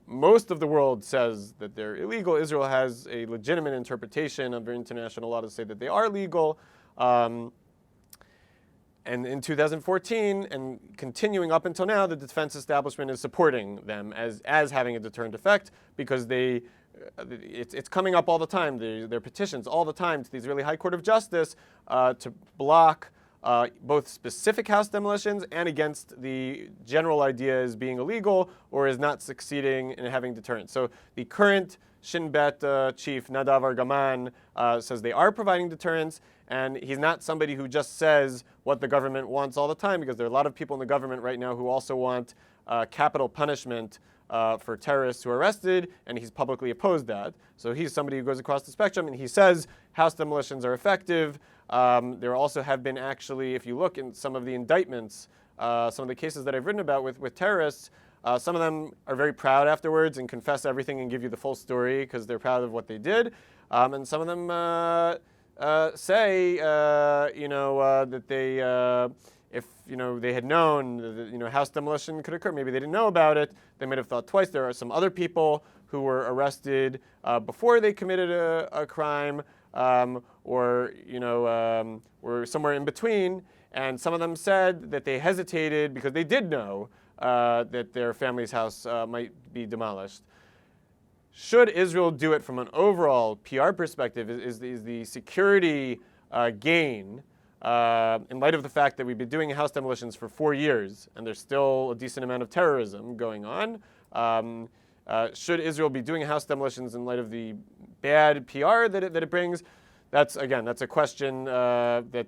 [SPEAKER 1] Most of the world says that they're illegal. Israel has a legitimate interpretation of international law to say that they are legal. And in 2014, and continuing up until now, the defense establishment is supporting them as having a deterrent effect because it's coming up all the time. There are petitions all the time to the Israeli High Court of Justice to block both specific house demolitions and against the general idea as being illegal or as not succeeding in having deterrence. So the current Shin Bet chief, Nadav Argaman, says they are providing deterrence, and he's not somebody who just says what the government wants all the time, because there are a lot of people in the government right now who also want capital punishment for terrorists who are arrested, and he's publicly opposed that. So he's somebody who goes across the spectrum, and he says house demolitions are effective. There also have been actually, if you look in some of the indictments, some of the cases that I've written about with terrorists, some of them are very proud afterwards and confess everything and give you the full story because they're proud of what they did. And some of them say, that they, if they had known that house demolition could occur, maybe they didn't know about it. They might have thought twice. There are some other people who were arrested before they committed a crime, or were somewhere in between. And some of them said that they hesitated because they did know that their family's house might be demolished. Should Israel do it from an overall PR perspective? Is the security gain, in light of the fact that we've been doing house demolitions for 4 years and there's still a decent amount of terrorism going on, should Israel be doing house demolitions in light of the bad PR that it brings? That's a question that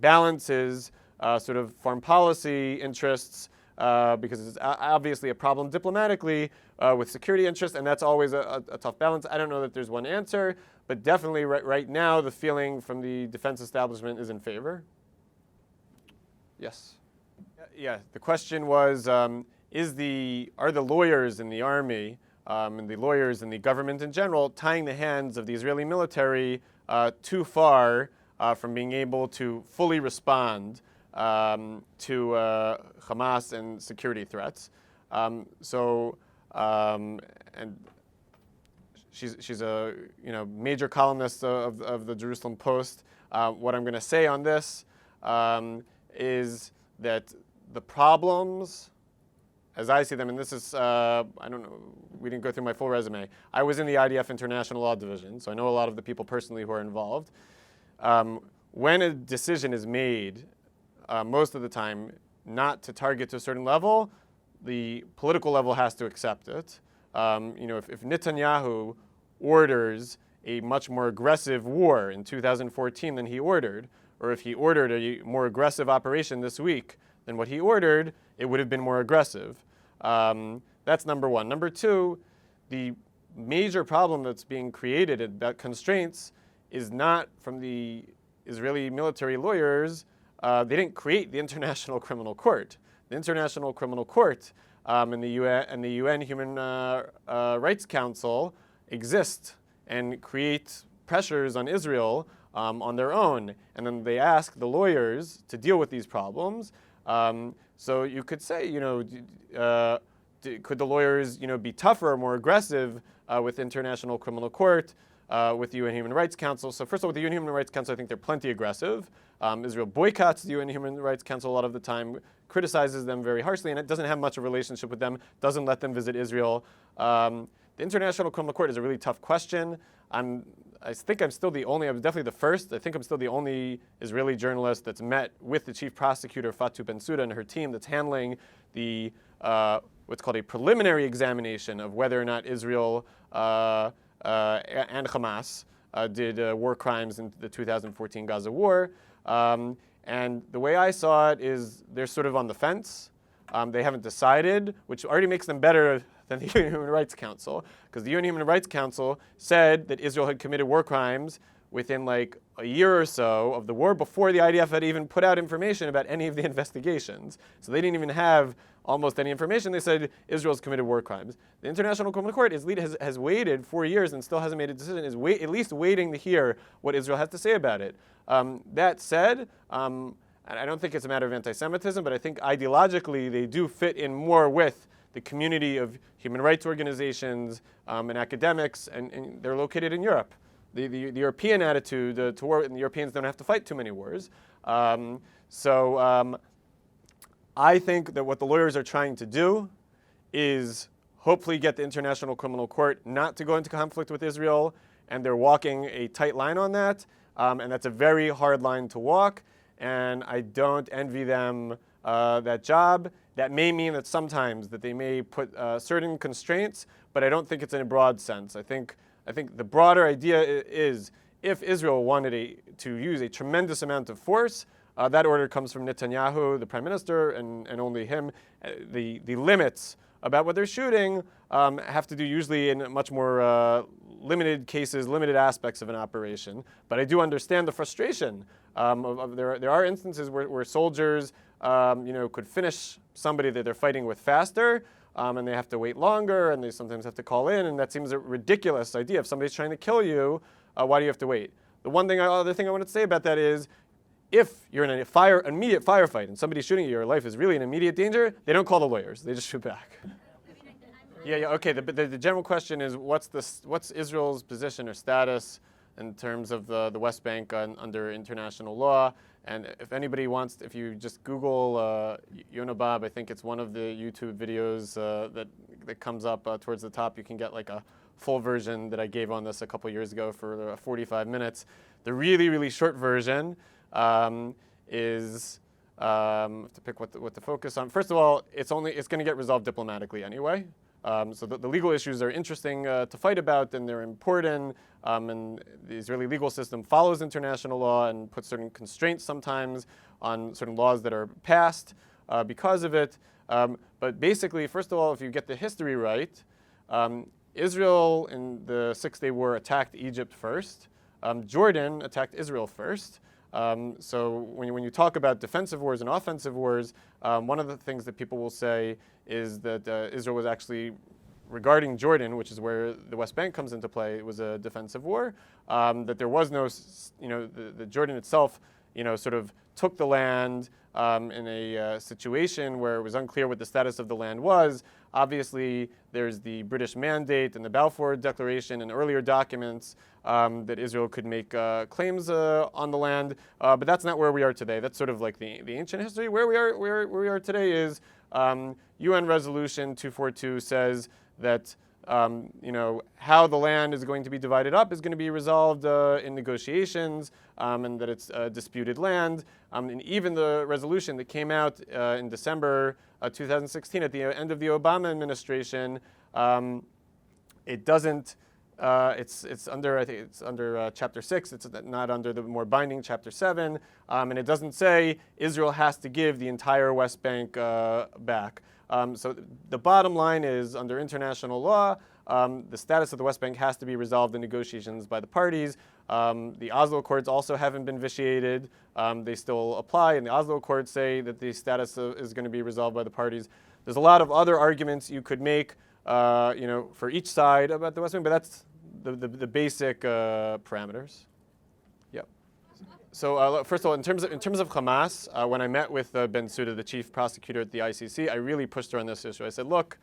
[SPEAKER 1] balances sort of foreign policy interests, because it's obviously a problem diplomatically with security interests, and that's always a tough balance. I don't know that there's one answer, but definitely right now the feeling from the defense establishment is in favor. Yes. Yeah. The question was, are the lawyers in the army and the lawyers in the government in general tying the hands of the Israeli military too far from being able to fully respond to Hamas and security threats? And she's a major columnist of the Jerusalem Post. What I'm going to say on this is that the problems, as I see them, and this is, I don't know, we didn't go through my full resume. I was in the IDF International Law Division, so I know a lot of the people personally who are involved. When a decision is made, most of the time, not to target to a certain level, the political level has to accept it. If Netanyahu orders a much more aggressive war in 2014 than he ordered, or if he ordered a more aggressive operation this week than what he ordered, it would have been more aggressive. That's number one. Number two, the major problem that's being created about constraints is not from the Israeli military lawyers. They didn't create the International Criminal Court. The International Criminal Court and the UN Human Rights Council exist and create pressures on Israel on their own. And then they ask the lawyers to deal with these problems. So you could say, could the lawyers, be tougher or more aggressive with International Criminal Court, with the UN Human Rights Council? So first of all, with the UN Human Rights Council, I think they're plenty aggressive. Israel boycotts the UN Human Rights Council a lot of the time, criticizes them very harshly, and it doesn't have much of a relationship with them, doesn't let them visit Israel. The International Criminal Court is a really tough question. I think I'm still the only, I'm definitely the first, I think I'm still the only Israeli journalist that's met with the chief prosecutor, Fatou Bensouda, and her team that's handling the, what's called a preliminary examination of whether or not Israel and Hamas did war crimes in the 2014 Gaza War. And the way I saw it is they're sort of on the fence. They haven't decided, which already makes them better than the UN Human Rights Council, because the UN Human Rights Council said that Israel had committed war crimes within like a year or so of the war before the IDF had even put out information about any of the investigations. So they didn't even have almost any information. They said Israel's committed war crimes. The International Criminal Court has waited 4 years and still hasn't made a decision, is at least waiting to hear what Israel has to say about it. That said, and I don't think it's a matter of anti-Semitism, but I think ideologically they do fit in more with the community of human rights organizations and academics, and they're located in Europe. The European attitude to war, and the Europeans don't have to fight too many wars. I think that what the lawyers are trying to do is hopefully get the International Criminal Court not to go into conflict with Israel, and they're walking a tight line on that, and that's a very hard line to walk, and I don't envy them that job. That may mean that sometimes that they may put certain constraints, but I don't think it's in a broad sense. I think the broader idea is if Israel wanted to use a tremendous amount of force, that order comes from Netanyahu, the prime minister, and only him. The limits about what they're shooting have to do usually in much more limited cases, limited aspects of an operation. But I do understand the frustration. There are instances where soldiers could finish somebody that they're fighting with faster, and they have to wait longer, and they sometimes have to call in, and that seems a ridiculous idea. If somebody's trying to kill you, why do you have to wait? The other thing I want to say about that is, if you're in an immediate firefight and somebody's shooting at you, your life is really in immediate danger, they don't call the lawyers. They just shoot back. Yeah, okay. The general question is, what's Israel's position or status in terms of the West Bank under international law? And if anybody wants, if you just Google Yonah, I think it's one of the YouTube videos that comes up towards the top. You can get like a full version that I gave on this a couple years ago for 45 minutes. The really, really short version is to pick what to focus on. First of all, it's going to get resolved diplomatically anyway. So the legal issues are interesting to fight about, and they're important. And the Israeli legal system follows international law and puts certain constraints sometimes on certain laws that are passed because of it. But basically, first of all, if you get the history right, Israel in the Six-Day War attacked Egypt first. Jordan attacked Israel first. So when you talk about defensive wars and offensive wars, one of the things that people will say is that Israel was actually, regarding Jordan, which is where the West Bank comes into play, it was a defensive war, that there was no, the Jordan itself, sort of took the land in a situation where it was unclear what the status of the land was. Obviously, there's the British Mandate and the Balfour Declaration and earlier documents that Israel could make claims on the land, but that's not where we are today. That's sort of like the ancient history. Where we are today is UN Resolution 242 says that how the land is going to be divided up is going to be resolved in negotiations, and that it's disputed land. And even the resolution that came out in December 2016 at the end of the Obama administration, it doesn't. It's under, I think it's under Chapter 6. It's not under the more binding Chapter 7, and it doesn't say Israel has to give the entire West Bank back. So the bottom line is, under international law, the status of the West Bank has to be resolved in negotiations by the parties. The Oslo Accords also haven't been vitiated. They still apply, and the Oslo Accords say that the status is going to be resolved by the parties. There's a lot of other arguments you could make, for each side about the West Bank, but that's the basic parameters. Yep. So first of all, in terms of Hamas, when I met with Bensouda, the chief prosecutor at the ICC, I really pushed her on this issue. I said, look,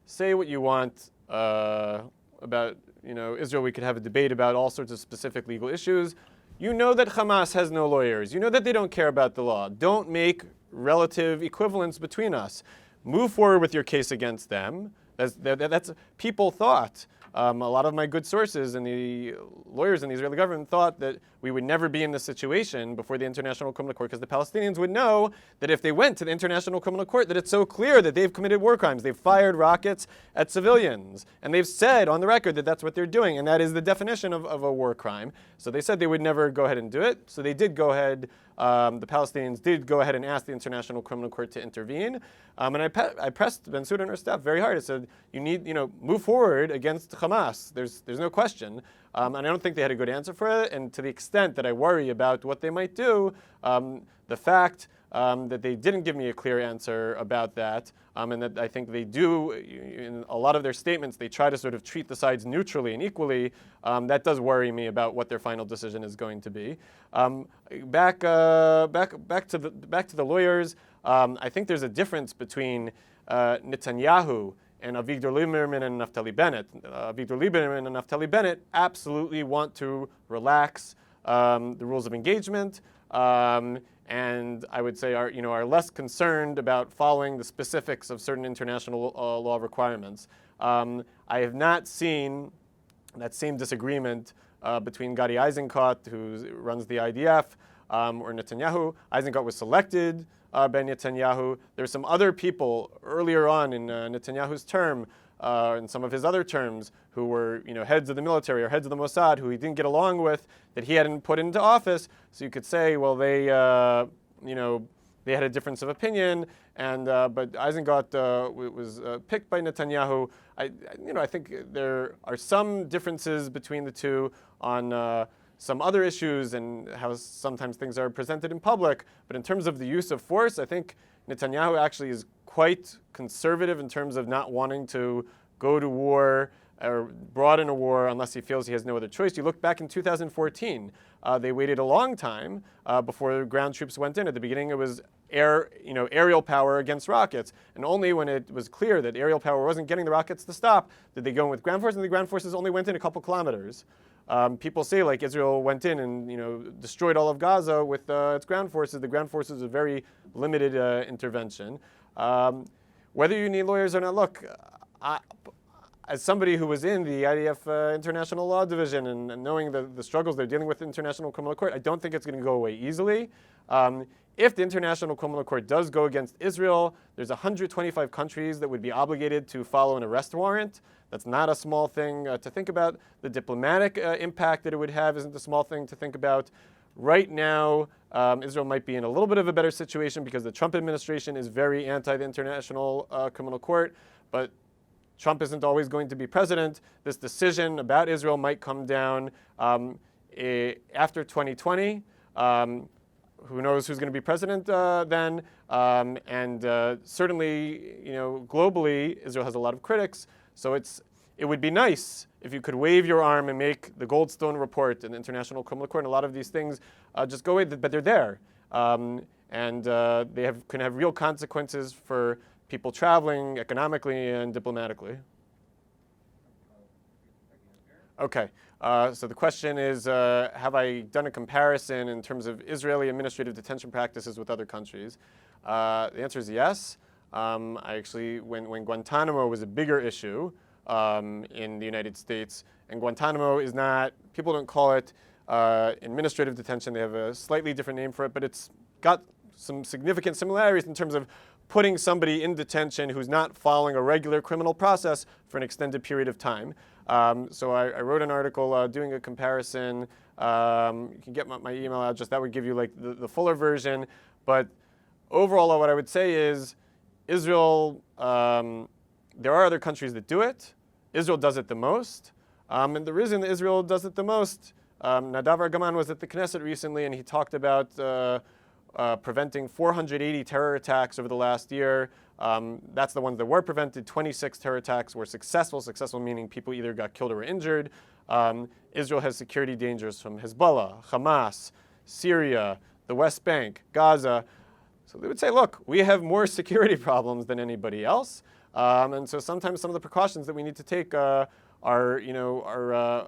[SPEAKER 1] say what you want about Israel. We could have a debate about all sorts of specific legal issues. You know that Hamas has no lawyers. You know that they don't care about the law. Don't make relative equivalence between us. Move forward with your case against them. That's people thought. A lot of my good sources and the lawyers in the Israeli government thought that we would never be in this situation before the International Criminal Court, because the Palestinians would know that if they went to the International Criminal Court, that it's so clear that they've committed war crimes. They've fired rockets at civilians, and they've said on the record that that's what they're doing, and that is the definition of a war crime. So they said they would never go ahead and do it. So they did go ahead. The Palestinians did go ahead and ask the International Criminal Court to intervene. And I pressed Bensouda and her staff very hard. I said, you need, move forward against Hamas. There's no question. And I don't think they had a good answer for it. And to the extent that I worry about what they might do, the fact that they didn't give me a clear answer about that, and that I think they do, in a lot of their statements, they try to sort of treat the sides neutrally and equally. That does worry me about what their final decision is going to be. Back to the lawyers. I think there's a difference between Netanyahu and Avigdor Lieberman and Naftali Bennett. Avigdor Lieberman and Naftali Bennett absolutely want to relax the rules of engagement. And I would say are less concerned about following the specifics of certain international law requirements. I have not seen that same disagreement between Gadi Eisenkot, who runs the IDF, or Netanyahu. Eisenkot was selected by Netanyahu. There's some other people earlier on in Netanyahu's term, and some of his other terms, who were heads of the military or heads of the Mossad, who he didn't get along with, that he hadn't put into office. So you could say, well, they had a difference of opinion, and but Eisenkot was picked by Netanyahu. I think there are some differences between the two on some other issues and how sometimes things are presented in public. But in terms of the use of force, I think Netanyahu actually is quite conservative in terms of not wanting to go to war or broaden a war unless he feels he has no other choice. You look back in 2014, they waited a long time before ground troops went in. At the beginning, it was aerial power against rockets, and only when it was clear that aerial power wasn't getting the rockets to stop did they go in with ground forces, and the ground forces only went in a couple kilometers. People say like Israel went in and destroyed all of Gaza with its ground forces. The ground forces are very limited intervention. Whether you need lawyers or not, look, as somebody who was in the IDF International Law Division and knowing the struggles they're dealing with the International Criminal Court, I don't think it's going to go away easily. If the International Criminal Court does go against Israel, there's 125 countries that would be obligated to follow an arrest warrant. That's not a small thing to think about. The diplomatic impact that it would have isn't a small thing to think about. Right now, Israel might be in a little bit of a better situation because the Trump administration is very anti the International Criminal Court, but Trump isn't always going to be president. This decision about Israel might come down after 2020. Who knows who's going to be president then? Certainly, globally, Israel has a lot of critics. So it would be nice if you could wave your arm and make the Goldstone report and the International Criminal Court and a lot of these things just go away, but they're there. They can have real consequences for people traveling economically and diplomatically. Okay, so the question is, have I done a comparison in terms of Israeli administrative detention practices with other countries? The answer is yes. I actually, when Guantanamo was a bigger issue in the United States, and Guantanamo is not, people don't call it administrative detention. They have a slightly different name for it, but it's got some significant similarities in terms of putting somebody in detention who's not following a regular criminal process for an extended period of time. So I wrote an article doing a comparison. You can get my email address. That would give you like the fuller version. But overall, what I would say is Israel, there are other countries that do it. Israel does it the most. And the reason that Israel does it the most, Nadav Argaman was at the Knesset recently, and he talked about preventing 480 terror attacks over the last year. That's the ones that were prevented. 26 terror attacks were successful. Successful meaning people either got killed or were injured. Israel has security dangers from Hezbollah, Hamas, Syria, the West Bank, Gaza. So they would say, look, we have more security problems than anybody else. And so sometimes some of the precautions that we need to take are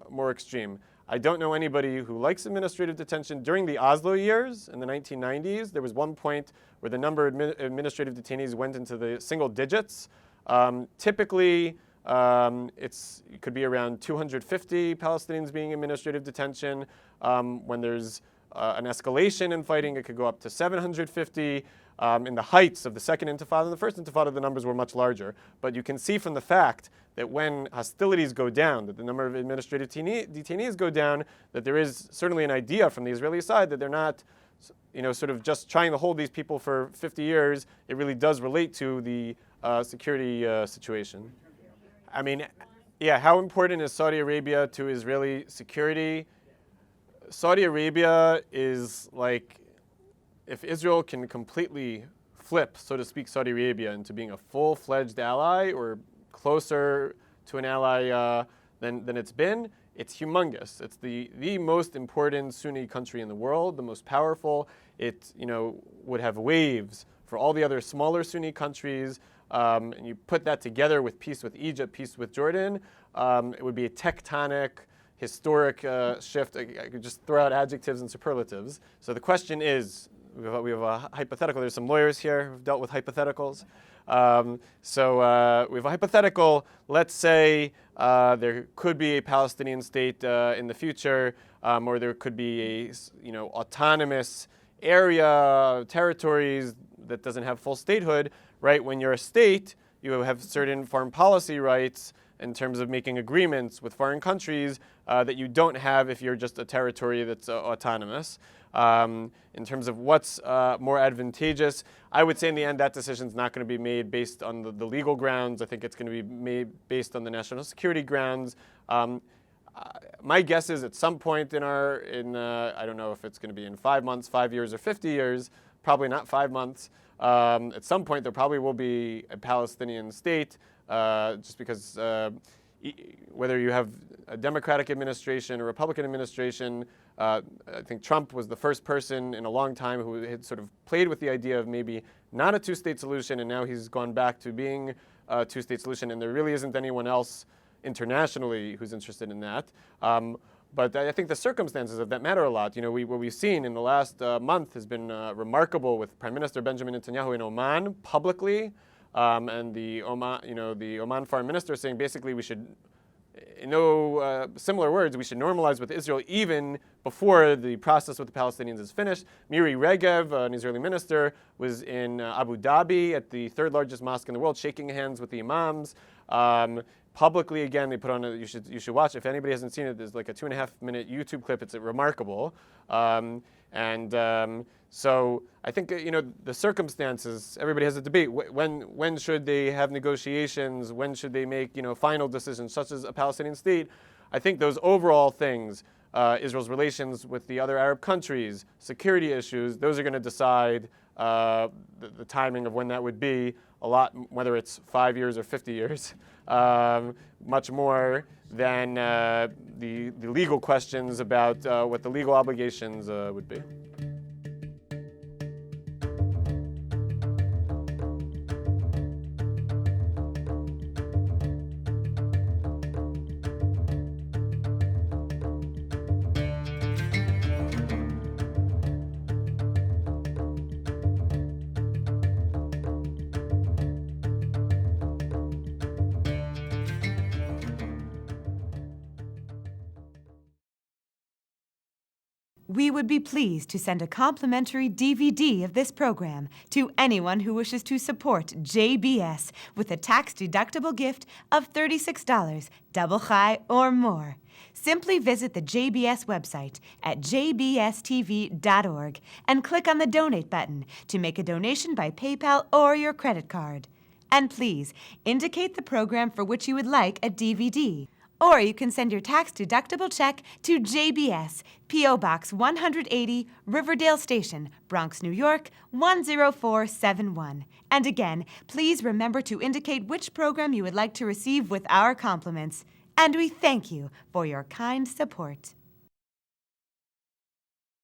[SPEAKER 1] more extreme. I don't know anybody who likes administrative detention. During the Oslo years in the 1990s, there was one point where the number of administrative detainees went into the single digits. Typically, It could be around 250 Palestinians being in administrative detention. When there's an escalation in fighting, it could go up to 750. In the heights of the Second Intifada and the First Intifada, the numbers were much larger. But you can see from the fact that when hostilities go down, that the number of administrative detainees go down, that there is certainly an idea from the Israeli side that they're not, sort of just trying to hold these people for 50 years. It really does relate to the security situation. I mean, yeah, how important is Saudi Arabia to Israeli security? Saudi Arabia is like, if Israel can completely flip, so to speak, Saudi Arabia into being a full-fledged ally or closer to an ally than it's been, it's humongous. It's the most important Sunni country in the world, the most powerful. It would have waves for all the other smaller Sunni countries. And you put that together with peace with Egypt, peace with Jordan, it would be a tectonic, historic shift. I could just throw out adjectives and superlatives. So the question is, we have a hypothetical. There's some lawyers here who've dealt with hypotheticals. So we have a hypothetical. Let's say there could be a Palestinian state in the future, or there could be a autonomous area, territories that doesn't have full statehood. Right? When you're a state, you have certain foreign policy rights in terms of making agreements with foreign countries that you don't have if you're just a territory that's autonomous. In terms of what's more advantageous, I would say in the end that decision's not going to be made based on the legal grounds. I think it's going to be made based on the national security grounds. My guess is at some point I don't know if it's going to be in 5 months, 5 years, or 50 years, probably not 5 months. At some point there probably will be a Palestinian state, just because whether you have a Democratic administration or Republican administration, I think Trump was the first person in a long time who had sort of played with the idea of maybe not a two-state solution, and now he's gone back to being a two-state solution, and there really isn't anyone else internationally who's interested in that. But I think the circumstances of that matter a lot. What we've seen in the last month has been remarkable, with Prime Minister Benjamin Netanyahu in Oman publicly, and the Oman foreign minister saying basically we should, in no similar words, we should normalize with Israel even before the process with the Palestinians is finished. Miri Regev, an Israeli minister, was in Abu Dhabi at the third largest mosque in the world, shaking hands with the imams. Publicly, again, they put on you should watch. If anybody hasn't seen it, there's like a 2.5-minute YouTube clip. It's remarkable. So I think the circumstances. Everybody has a debate. When should they have negotiations? When should they make final decisions, such as a Palestinian state? I think those overall things, Israel's relations with the other Arab countries, security issues, those are going to decide the timing of when that would be. A lot, whether it's 5 years or 50 years, much more than the legal questions about what the legal obligations would be.
[SPEAKER 2] We would be pleased to send a complimentary DVD of this program to anyone who wishes to support JBS with a tax-deductible gift of $36, double chai or more. Simply visit the JBS website at jbstv.org and click on the Donate button to make a donation by PayPal or your credit card. And please indicate the program for which you would like a DVD. Or you can send your tax-deductible check to JBS, P.O. Box 180, Riverdale Station, Bronx, New York, 10471. And again, please remember to indicate which program you would like to receive with our compliments. And we thank you for your kind support.